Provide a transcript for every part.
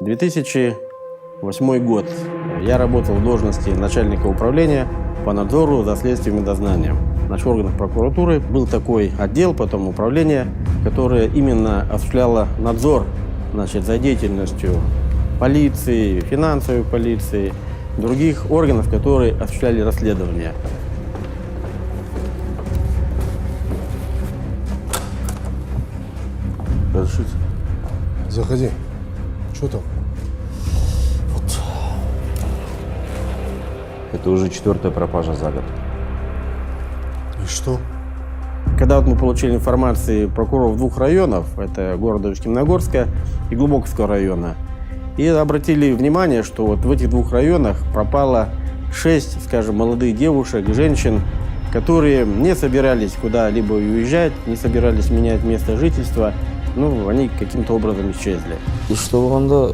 2008 год. Я работал в должности начальника управления по надзору за следствием и дознанием. В наших органах прокуратуры был такой отдел, потом управление, которое именно осуществляло надзор, за деятельностью полиции, финансовой полиции, других органов, которые осуществляли расследования. Разрешите? Заходи. Что там? Это уже 4-я пропажа за год. И что? Когда мы получили информацию прокуроров 2 районов, это города Усть-Каменогорска и Глубоковского района, и обратили внимание, что в этих 2 районах пропало 6, молодых девушек, женщин, которые не собирались куда-либо уезжать, не собирались менять место жительства, они каким-то образом исчезли. И что вам да,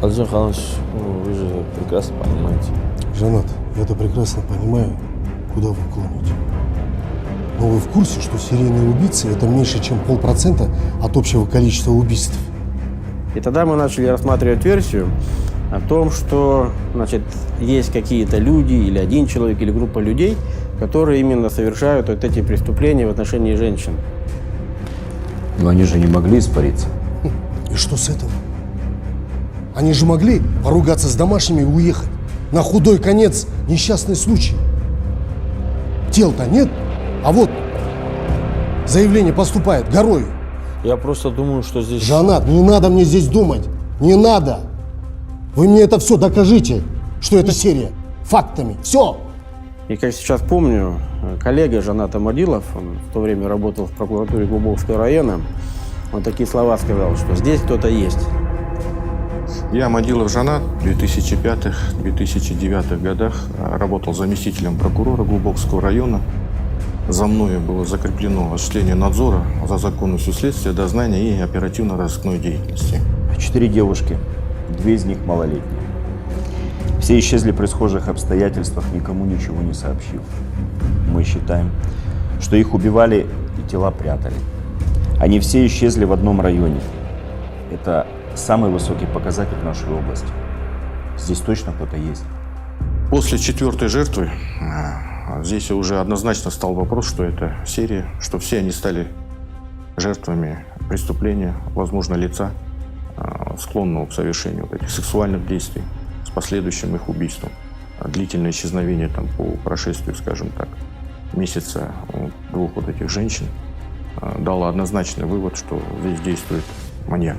Алжан Ханович, вы же прекрасно понимаете. Жанат, я-то прекрасно понимаю, куда вы клоните. Но вы в курсе, что серийные убийцы – это меньше, чем 0,5% от общего количества убийств? И тогда мы начали рассматривать версию о том, что есть какие-то люди, или один человек, или группа людей, которые именно совершают эти преступления в отношении женщин. Но они же не могли испариться. И что с этого? Они же могли поругаться с домашними и уехать. На худой конец несчастный случай. Тел-то нет, а вот заявление поступает горой. Я просто думаю, что здесь... Жанат, не надо мне здесь думать. Не надо. Вы мне это все докажите, что это серия. Фактами. Все. И как сейчас помню, коллега Жанат Амадилов, он в то время работал в прокуратуре Глубоковского района, он такие слова сказал, что здесь кто-то есть. Я Амадилов Жанат в 2005-2009 годах работал заместителем прокурора Глубоковского района. За мною было закреплено осуществление надзора за законностью следствия, дознания и оперативно-розыскной деятельности. 4 девушки, 2 из них малолетние. Все исчезли при схожих обстоятельствах, никому ничего не сообщив. Мы считаем, что их убивали и тела прятали. Они все исчезли в одном районе. Это самый высокий показатель в нашей области. Здесь точно кто-то есть. После 4-й жертвы здесь уже однозначно стал вопрос, что это серия, что все они стали жертвами преступления, возможно, лица, склонного к совершению этих сексуальных действий с последующим их убийством. Длительное исчезновение по прошествию, месяца у 2 этих женщин дало однозначный вывод, что здесь действует маньяк.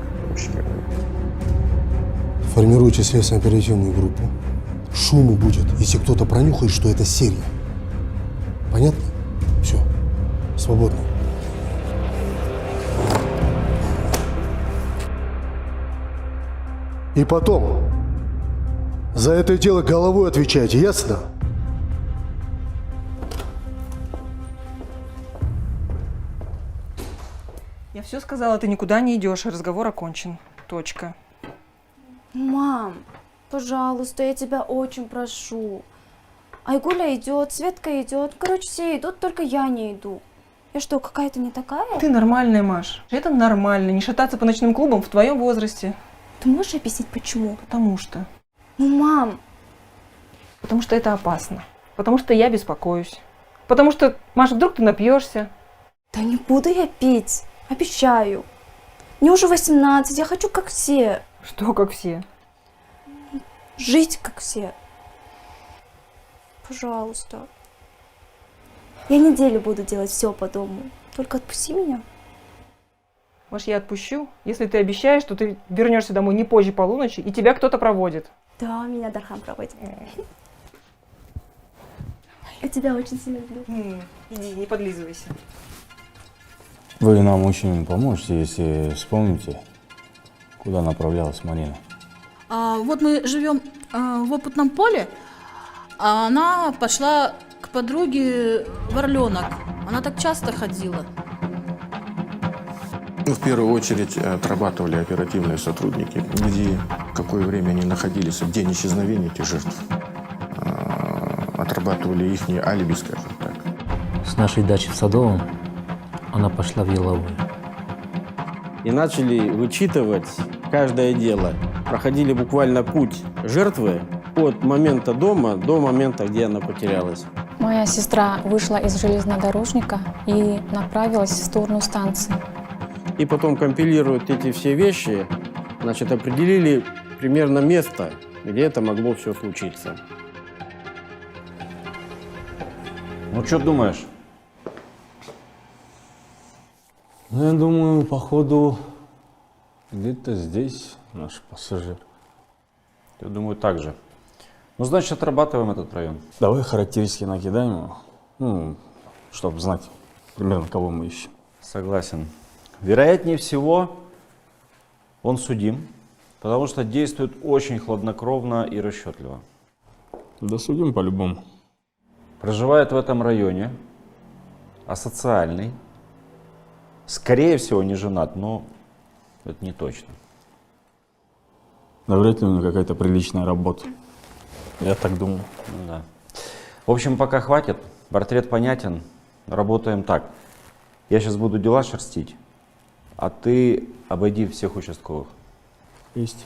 Формируйте следственно-оперативную группу. Шуму будет, если кто-то пронюхает, что это серия. Понятно? Все. Свободно. И потом, за это дело головой отвечайте, ясно? Я все сказала, ты никуда не идешь, и разговор окончен. Точка. Мам, пожалуйста, я тебя очень прошу. Айгуля идет, Светка идет. Короче, все идут, только я не иду. Я что, какая-то не такая? Ты нормальная, Маш. Это нормально, не шататься по ночным клубам в твоем возрасте. Ты можешь объяснить, почему? Потому что. Мам. Потому что это опасно. Потому что я беспокоюсь. Потому что, Маш, вдруг ты напьешься. Да не буду я пить. Обещаю. Мне уже 18, я хочу как все. Что как все? Жить как все. Пожалуйста. Я неделю буду делать все по дому. Только отпусти меня. Маш, я отпущу, если ты обещаешь, что ты вернешься домой не позже полуночи, и тебя кто-то проводит. Да, меня Дархан проводит. Я тебя очень сильно люблю. Иди, не подлизывайся. Вы нам очень поможете, если вспомните, куда направлялась Марина. Вот мы живем в опытном поле, а она пошла к подруге в Орленок. Она так часто ходила. В первую очередь отрабатывали оперативные сотрудники, где, в какое время они находились, в день исчезновения этих жертв. Отрабатывали их алиби, скажем так. С нашей дачи в Садовом она пошла в Еловую. И начали вычитывать каждое дело. Проходили буквально путь жертвы от момента дома до момента, где она потерялась. Моя сестра вышла из железнодорожника и направилась в сторону станции. И потом компилируют эти все вещи, значит, определили примерно место, где это могло все случиться. Ну, что думаешь? Ну, я думаю, походу, где-то здесь наш пассажир. Я думаю, так же. Ну, значит, отрабатываем этот район. Давай характеристики накидаем его, ну, чтобы знать примерно, кого мы ищем. Согласен. Вероятнее всего, он судим, потому что действует очень хладнокровно и расчетливо. Да судим по-любому. Проживает в этом районе, асоциальный, скорее всего, не женат, но это не точно. Да вряд ли у него какая-то приличная работа. Я так думаю. Ну да. В общем, пока хватит. Портрет понятен. Работаем так. Я сейчас буду дела шерстить, а ты обойди всех участковых. Есть.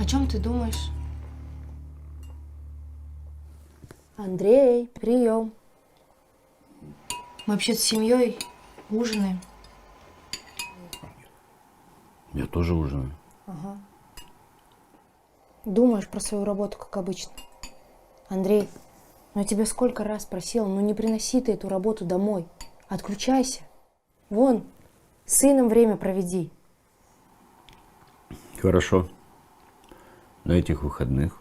О чем ты думаешь? Андрей, прием. Мы вообще с семьей ужинаем. Я тоже ужинаю. Ага. Думаешь про свою работу, как обычно. Андрей, ну я тебя сколько раз просила, ну не приноси ты эту работу домой. Отключайся. Вон, с сыном время проведи. Хорошо. На этих выходных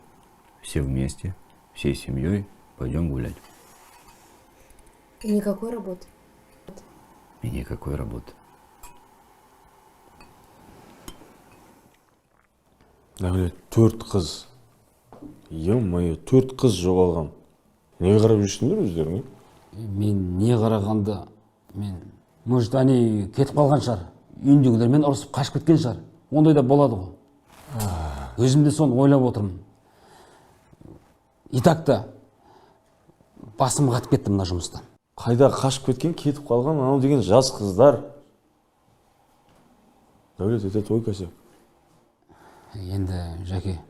все вместе, всей семьей пойдем гулять. И никакой работы. И никакой работы. Да, блядь, 4 қыз. Ё-моё, 4 қыз жоғалған. Не қарап жүрсіңдер өздеріңе? Мен не қарағанда, может, они кетіп қалған шығар. Үйіндегілермен ұрысып қашып кеткен шығар. Ондай да болады ғой. Өзім де соны ойлап отырмын. И так-то басым қатып кетті мына жұмыстан. Қайда қашып кеткен, кетіп қалған, анау деген жас қыздар. Дәулет, это твой косяк. Енді, Жаке.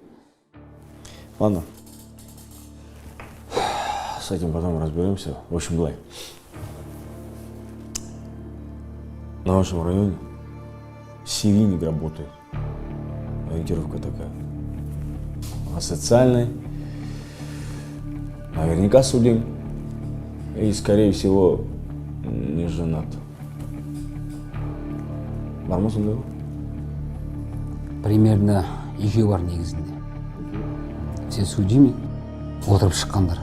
Ладно. С этим потом разберемся. В общем, былай. На вашем районе серийник работает. Ориентировка такая. А социальный наверняка судим. И, скорее всего, не женат. Бар ма сондай? Примерно екеу бар негізінде. Сен судьями отырып шыққандар.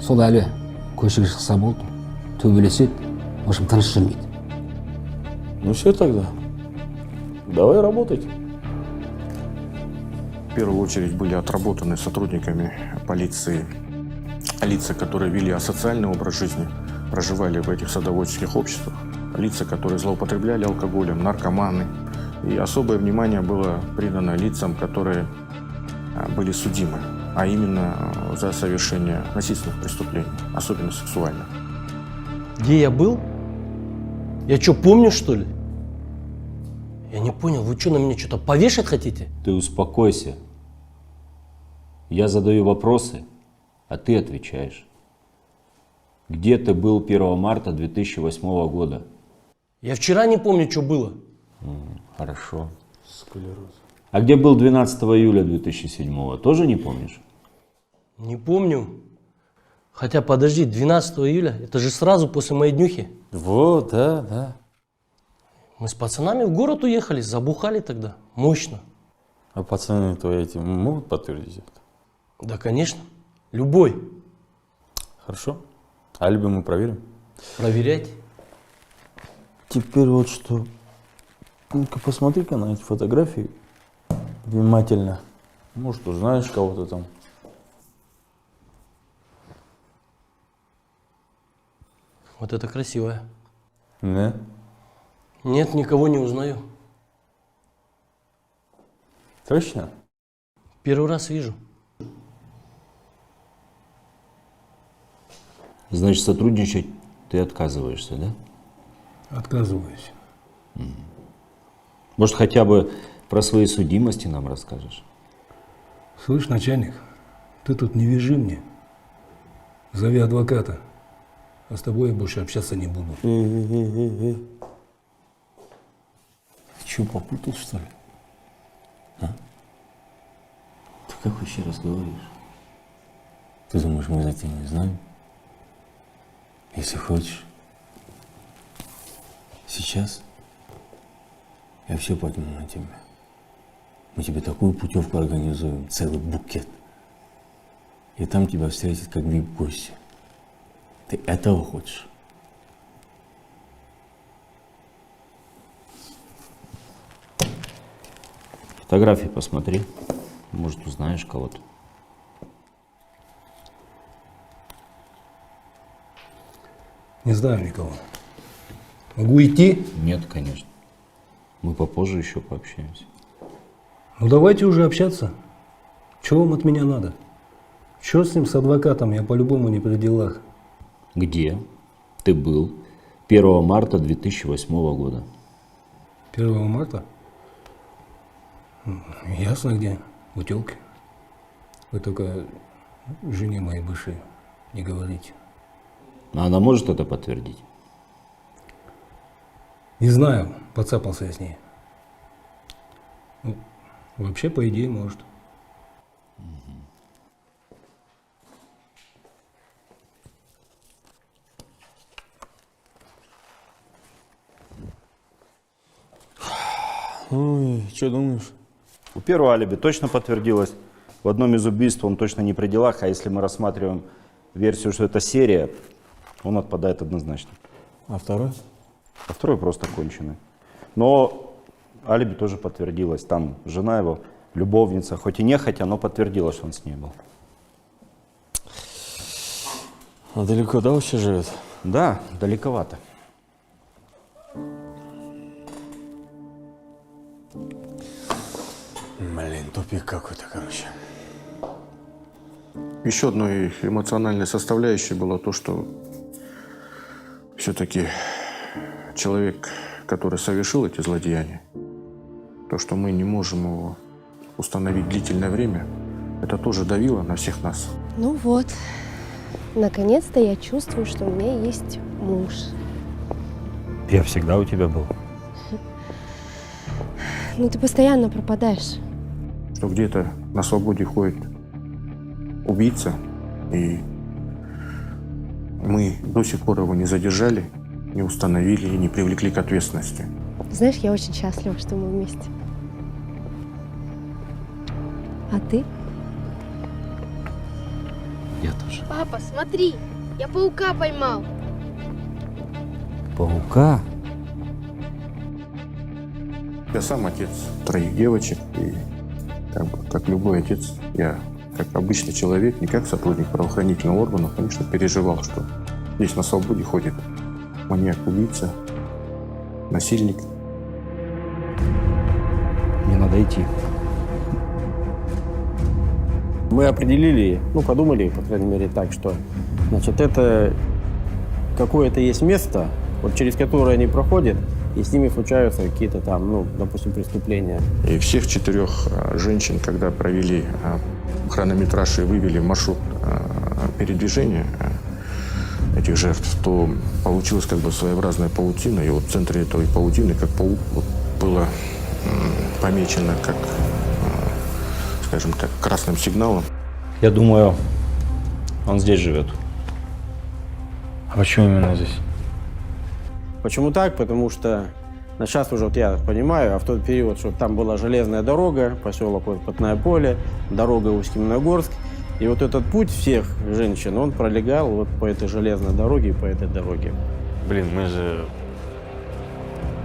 Сол әлі көшеге шықса болды, төбелеседі, в общем, тыныш жүрмейді. Ну все тогда. Давай работать. В первую очередь были отработаны сотрудниками полиции лица, которые вели асоциальный образ жизни, проживали в этих садоводческих обществах, лица, которые злоупотребляли алкоголем, наркоманы, И особое внимание было придано лицам, которые были судимы, а именно за совершение насильственных преступлений, особенно сексуальных. Где я был? Я что, помню, что ли? Я не понял, вы что, на меня что-то повешать хотите? Ты успокойся. Я задаю вопросы, а ты отвечаешь. Где ты был 1 марта 2008 года? Я вчера не помню, что было. Хорошо. А где был 12 июля 2007? Тоже не помнишь? Не помню. Хотя, подожди, 12 июля, это же сразу после моей днюхи. Вот, да. Мы с пацанами в город уехали, забухали тогда. Мощно. А пацаны твои эти могут подтвердить это? Да, конечно. Любой. Хорошо. Алиби мы проверим. Проверять. Теперь вот что. Ну-ка, посмотри-ка на эти фотографии внимательно. Может, узнаешь кого-то там. Вот это красивая. Да? Нет, никого не узнаю. Точно? Первый раз вижу. Значит, сотрудничать ты отказываешься, да? Отказываюсь. Может, хотя бы про свои судимости нам расскажешь? Слышь, начальник, ты тут не вяжи мне. Зови адвоката. А с тобой я больше общаться не буду. Ты что, попутал, что ли? А? Ты как вообще разговариваешь? Ты думаешь, мы за тебя не знаем? Если хочешь, сейчас я все подниму на тебя. Мы тебе такую путевку организуем, целый букет. И там тебя встретят как вип-гости. Ты этого хочешь? Фотографии посмотри. Может, узнаешь кого-то. Не знаю никого. Могу идти? Нет, конечно. Мы попозже еще пообщаемся. Ну давайте уже общаться. Чего вам от меня надо? Что с ним, с адвокатом? Я по-любому не при делах. Где ты был 1 марта 2008 года? 1 марта? Ясно где. В утелке. Вы только жене моей бывшей не говорите. А она может это подтвердить? Не знаю, подцапался я с ней. Ну, вообще, по идее, может. Ой, что думаешь? У первого алиби точно подтвердилось. В одном из убийств он точно не при делах, а если мы рассматриваем версию, что это серия, он отпадает однозначно. А второй? А второй просто конченый. Но алиби тоже подтвердилось. Там жена его, любовница, хоть и нехотя, но подтвердила, что он с ней был. А далеко, да, вообще живет? Да, далековато. Блин, тупик какой-то, короче. Еще одной эмоциональной составляющей было то, что все-таки человек, который совершил эти злодеяния, то, что мы не можем его установить длительное время, это тоже давило на всех нас. Ну вот, наконец-то я чувствую, что у меня есть муж. Я всегда у тебя был. Ну ты постоянно пропадаешь. Что где-то на свободе ходит убийца, и мы до сих пор его не задержали, не установили и не привлекли к ответственности. Знаешь, я очень счастлива, что мы вместе. А ты? Я тоже. Папа, смотри, я паука поймал. Паука? Я сам отец 3 девочек, и как любой отец, я как обычный человек, не как сотрудник правоохранительного органа, конечно, переживал, что здесь на свободе ходит маньяк-убийца, насильник. Надо идти. Мы определили, ну, подумали, по крайней мере, так, что, значит, это какое-то есть место, вот через которое они проходят, и с ними случаются какие-то там, ну, допустим, преступления. И всех 4 женщин, когда провели хронометраж и вывели маршрут передвижения этих жертв, то получилась как бы своеобразная паутина. И вот в центре этой паутины, как паук, вот, было помечено как, скажем так, красным сигналом. Я думаю, он здесь живет. А почему именно здесь? Почему так? Потому что сейчас уже, вот я понимаю, а в тот период, что там была железная дорога, поселок вот, Потное поле, дорога Усть-Каменогорск. И вот этот путь всех женщин, он пролегал вот по этой железной дороге и по этой дороге. Блин, мы же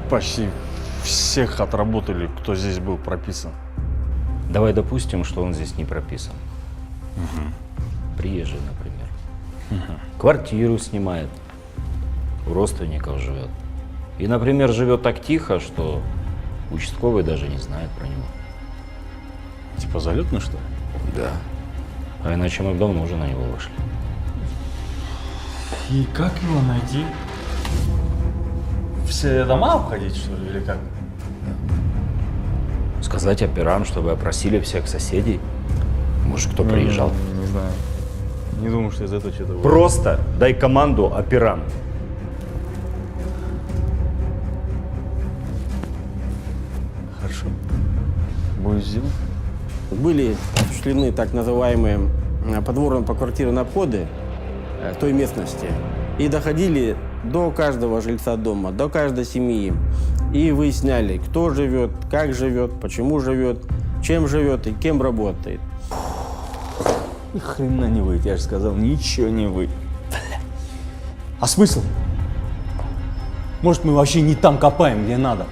почти всех отработали, кто здесь был прописан. Давай допустим, что он здесь не прописан. Приезжий, например. Квартиру снимает, у родственников живет. И, например, живет так тихо, что участковый даже не знает про него. Типа залетный, что ли? Да. А иначе мы бы давно уже на него вышли. И как его найти? Все дома обходить, что ли, или как? Сказать операм, чтобы опросили всех соседей. Может, кто приезжал. Не знаю. Не думаю, что из этого что-то будет. Просто дай команду операм. Хорошо. Будет сделано. Были осуществлены так называемые подворно-поквартирные обходы той местности и доходили до каждого жильца дома, до каждой семьи. И выясняли, кто живет, как живет, почему живет, чем живет и кем работает. Ни хрена не выйдет, я же сказал, ничего не выйдет. А смысл? Может, мы вообще не там копаем, где надо?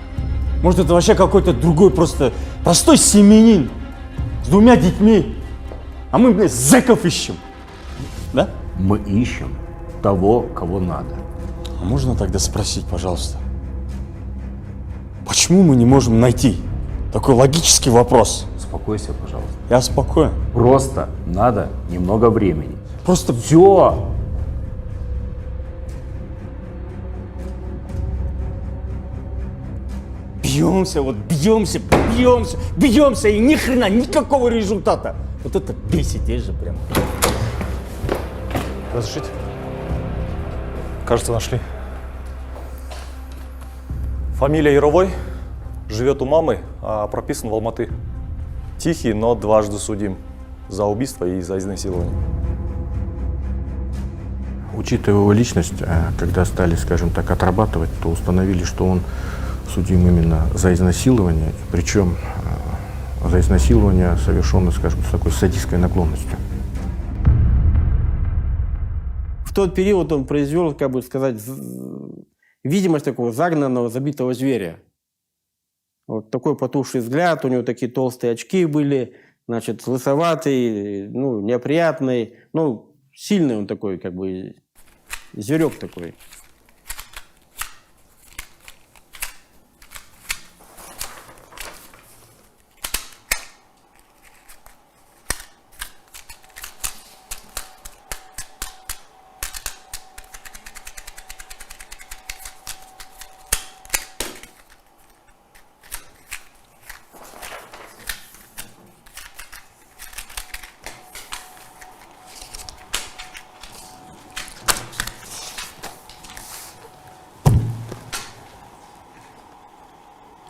Может, это вообще какой-то другой, просто простой семьянин с 2 детьми, а мы, блядь, зэков ищем, да? Мы ищем того, кого надо. А можно тогда спросить, пожалуйста, почему мы не можем найти? Такой логический вопрос. Успокойся, пожалуйста. Я спокоен. Просто надо немного времени. Просто все. Бьемся, вот бьемся, бьемся, бьемся, и ни хрена, никакого результата. Вот это бесит, есть же прям. Разрешите? Кажется, нашли. Фамилия Яровой, живет у мамы, а прописан в Алматы. Тихий, но дважды судим за убийство и за изнасилование. Учитывая его личность, когда стали, скажем так, отрабатывать, то установили, что он судим именно за изнасилование, причем за изнасилование совершенное, скажем, с такой садистской наклонностью. В тот период он произвел, как бы сказать, видимость такого загнанного, забитого зверя. Вот такой потухший взгляд, у него такие толстые очки были, значит, лысоватый, ну, неопрятный, ну, сильный он такой, как бы, зверек такой.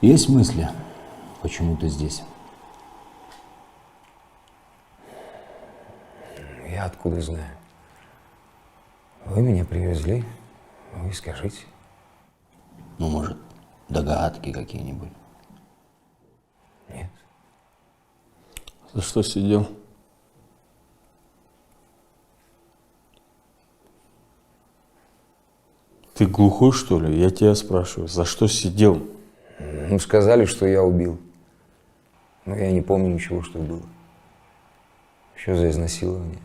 Есть мысли, почему ты здесь? Я откуда знаю? Вы меня привезли, вы скажите. Ну, может, догадки какие-нибудь? Нет. За что сидел? Ты глухой, что ли? Я тебя спрашиваю, за что сидел? Ну, сказали, что я убил. Но я не помню ничего, что было. Что за изнасилование?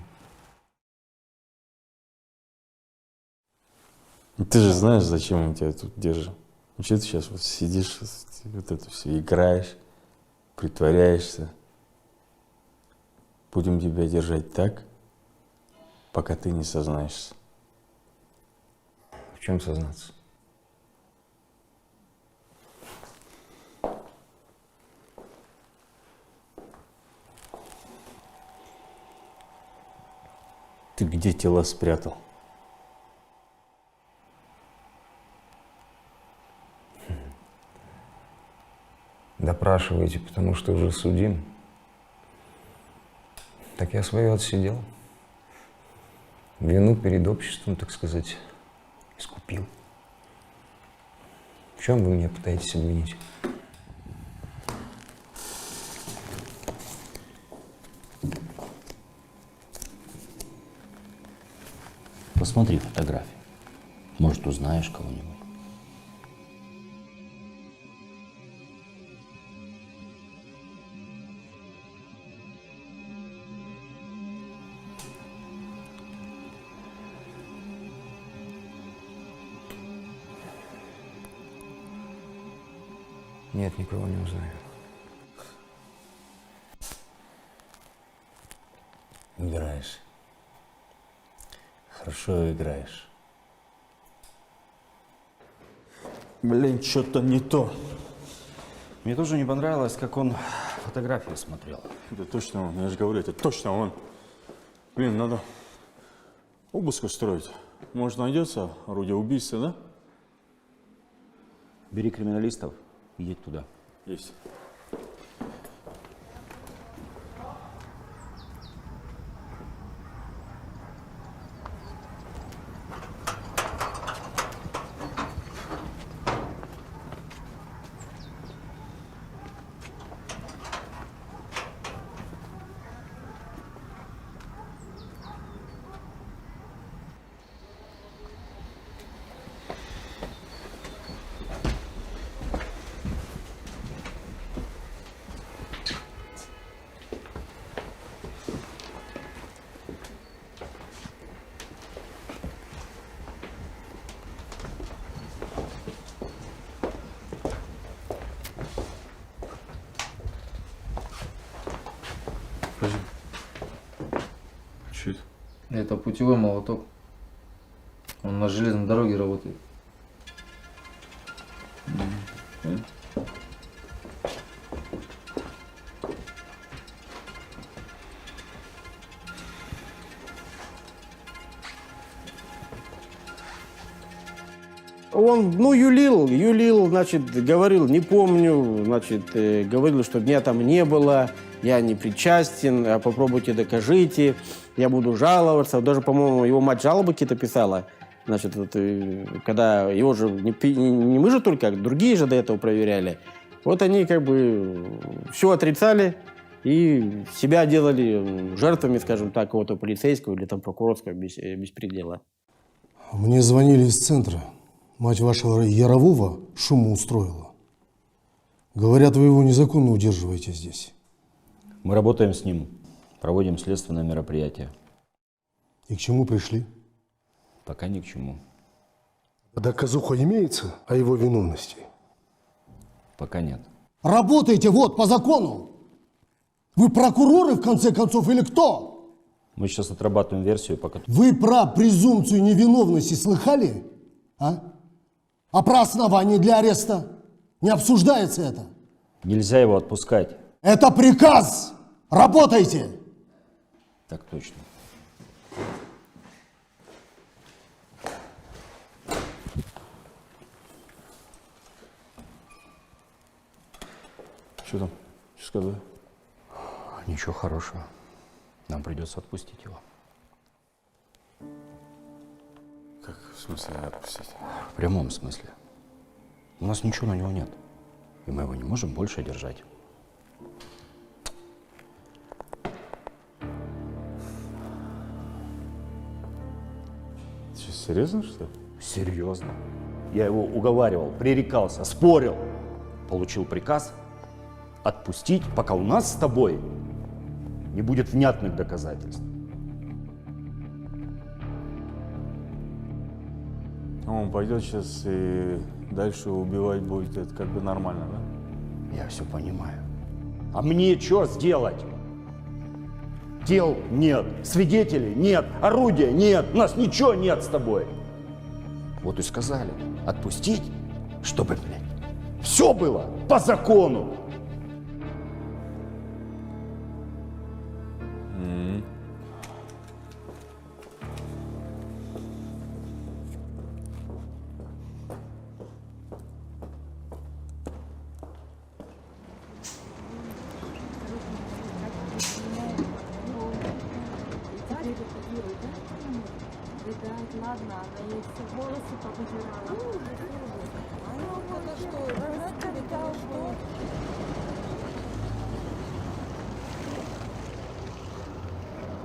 Ты же знаешь, зачем мы тебя тут держим. Ну, что ты сейчас вот сидишь, вот это все играешь? Притворяешься. Будем тебя держать так, пока ты не сознаешься. В чем сознаться? Ты где тела спрятал? Допрашиваете, потому что уже судим. Так я свое отсидел. Вину перед обществом, так сказать, искупил. В чем вы меня пытаетесь обвинить? Посмотри фотографии. Может, узнаешь кого-нибудь. Нет, никого не узнаю. Играешь. Хорошо играешь. Блин, что-то не то. Мне тоже не понравилось, как он фотографии смотрел. Это точно он, я же говорю, это точно он. Блин, надо обыск устроить. Может, найдется орудие убийства, да? Бери криминалистов и едь туда. Есть. Что это? Это путевой молоток. Он на железной дороге работает. Он, юлил, значит, говорил, не помню, значит, говорил, что меня там не было, я не причастен, а попробуйте докажите, я буду жаловаться. Даже, по-моему, его мать жалобы какие-то писала. Значит, вот, когда его же, не мы же только, а другие же до этого проверяли. Вот они как бы все отрицали и себя делали жертвами, скажем так, какого-то полицейского или там прокурорского беспредела. Мне звонили из центра. Мать вашего Ярового шуму устроила. Говорят, вы его незаконно удерживаете здесь. Мы работаем с ним, проводим следственное мероприятие. И к чему пришли? Пока ни к чему. Доказуха имеется о его виновности? Пока нет. Работайте вот по закону. Вы прокуроры, в конце концов, или кто? Мы сейчас отрабатываем версию, пока... Вы про презумпцию невиновности слыхали? А про основания для ареста? Не обсуждается это? Нельзя его отпускать. Это приказ! Работайте! Так точно. Что там? Что сказали? Ничего хорошего. Нам придется отпустить его. Как в смысле отпустить? В прямом смысле. У нас ничего на него нет. И мы его не можем больше держать. Что, серьезно, что ли? Серьезно. Я его уговаривал, пререкался, спорил. Получил приказ отпустить, пока у нас с тобой не будет внятных доказательств. Он пойдет сейчас и дальше убивать будет, это как бы нормально, да? Я все понимаю. А мне что сделать? Тел нет, свидетелей нет, орудия нет, у нас ничего нет с тобой. Вот и сказали, отпустить, чтобы, блядь, все было по закону.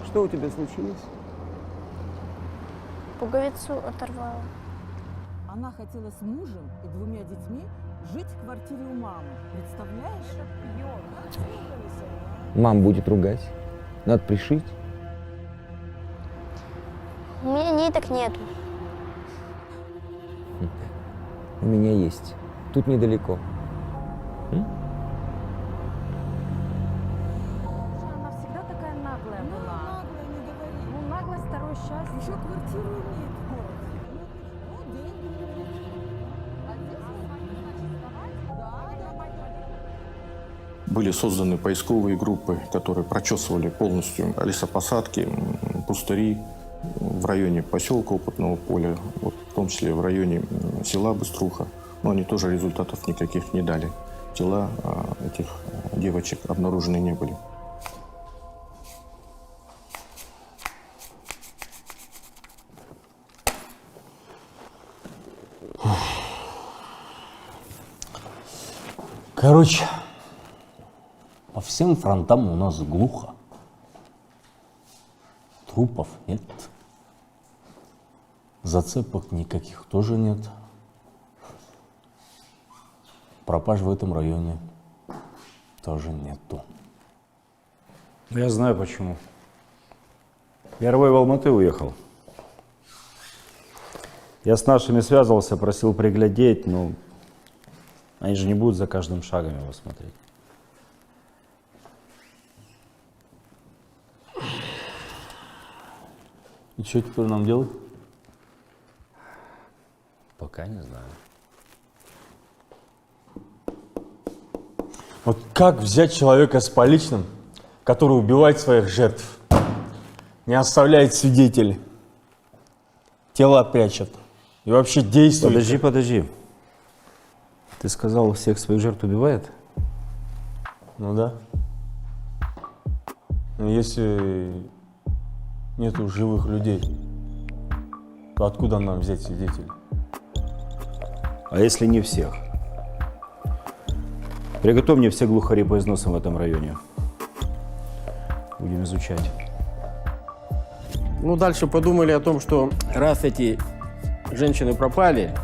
Что у тебя случилось? Пуговицу оторвала. Она хотела с мужем и 2 детьми жить в квартире у мамы. Представляешь? Мам будет ругать. Надо пришить. У меня ниток нету. У меня есть. Тут недалеко. Она всегда такая наглая была. Наглая, не говори. Ну, наглость второе счастье. Еще квартиру имеет в городе. Ну, деньги. А здесь Были созданы поисковые группы, которые прочесывали полностью лесопосадки, пустыри в районе поселка Опытного поля, вот, в том числе в районе села Быструха. Но они тоже результатов никаких не дали. Тела этих девочек обнаружены не были. Короче, по всем фронтам у нас глухо. Трупов нет. Зацепок никаких тоже нет. Пропаж в этом районе тоже нету. Я знаю почему. Яровой в Алматы уехал. Я с нашими связывался, просил приглядеть, но они же не будут за каждым шагом его смотреть. И что теперь нам делать? Пока не знаю. Вот как взять человека с поличным, который убивает своих жертв, не оставляет свидетелей, тела прячет и вообще действует? Подожди. Ты сказал, всех своих жертв убивает? Ну да. Но если нету живых людей, то откуда нам взять свидетелей? А если не всех? Приготовь мне все глухари по износам в этом районе. Будем изучать. Ну, дальше подумали о том, что раз эти женщины пропали,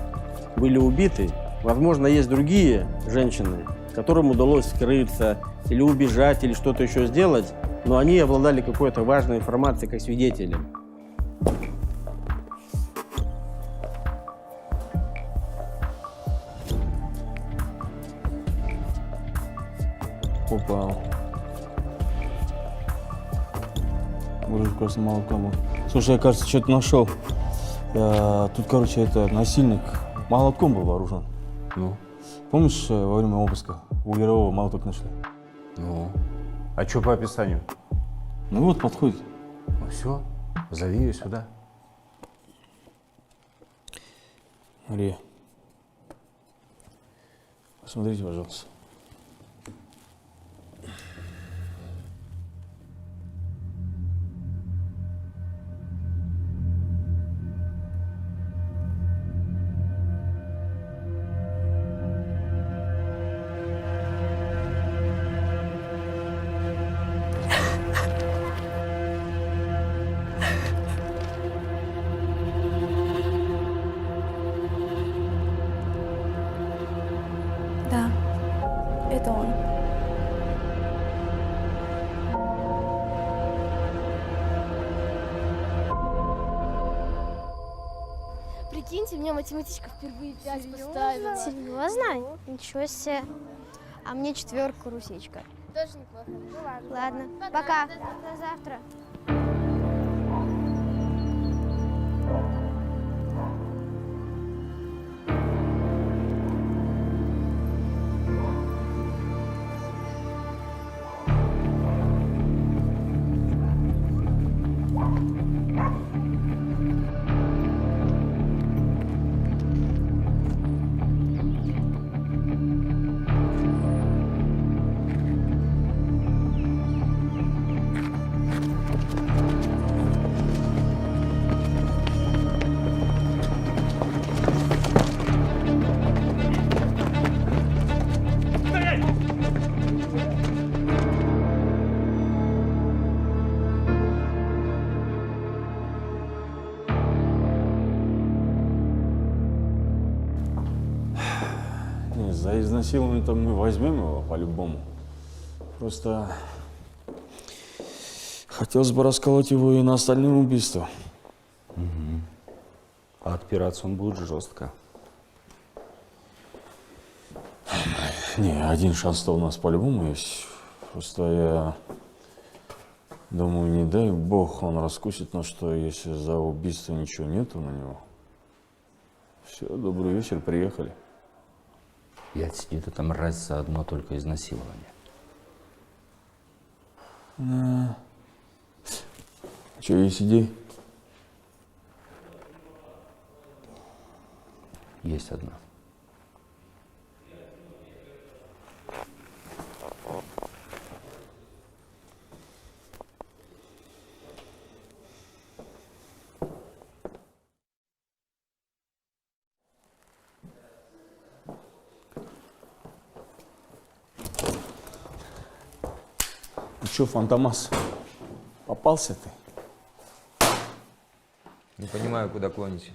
были убиты, возможно, есть другие женщины, которым удалось скрыться или убежать, или что-то еще сделать, но они обладали какой-то важной информацией как свидетели. Опа. Вроде просто молоком. Слушай, я, кажется, что-то нашел. Тут, короче, это насильник молотком был вооружен. Ну? Помнишь, во время обыска у Ярового молоток нашли? Ну? А что по описанию? Ну вот, подходит. Ну все, зови ее сюда. Мария, посмотрите, пожалуйста. Да, это он. Прикиньте, мне математичка впервые 5 поставила. Серьезно? Ничего себе. А мне 4, Русечка. тоже неплохо. Ну ладно. Ладно, пока. До завтра. Не, за изнасилование-то мы возьмем его по-любому. Просто хотелось бы расколоть его и на остальные убийства. Угу. А отпираться он будет жестко. Не, один шанс-то у нас по-любому есть. Просто я думаю, не дай бог он раскусит, но что если за убийство ничего нету на него. Все, добрый вечер, приехали. И отсидит эта мразь за одно только изнасилование. Че, есть идеи? Есть одна. Че, Фантомас, попался ты? Не понимаю, куда клоните.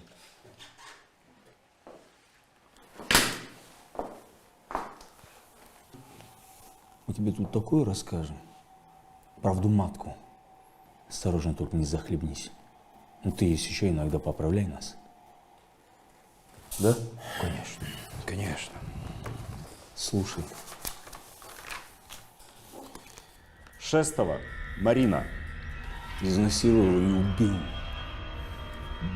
Мы тебе тут такое расскажем. Правду матку. Осторожно, только не захлебнись. Ну ты есть еще иногда поправляй нас. Да? Конечно, конечно. Слушай. Шестого. Марина. Изнасиловал и убил.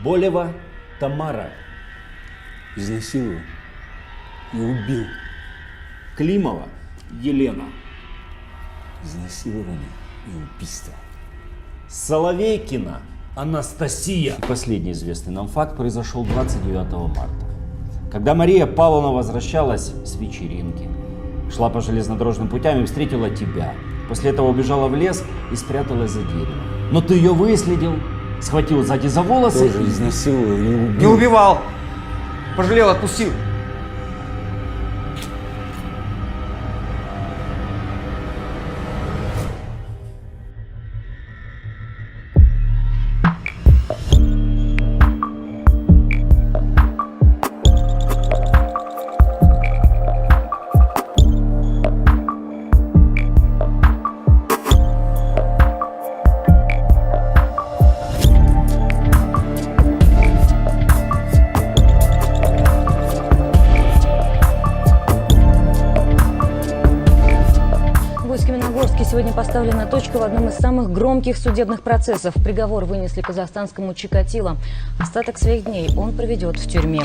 Болева Тамара. Изнасиловал и убил. Климова Елена. Изнасилование и убийство. Соловейкина Анастасия. И последний известный нам факт произошел 29 марта. Когда Мария Павловна возвращалась с вечеринки, шла по железнодорожным путям и встретила тебя. После этого убежала в лес и спряталась за деревом. Но ты ее выследил, схватил сзади за волосы. Тоже изнасиловал и убил. Не убивал! Пожалел, отпустил. Сегодня поставлена точка в одном из самых громких судебных процессов. Приговор вынесли казахстанскому Чикатило. Остаток своих дней он проведет в тюрьме.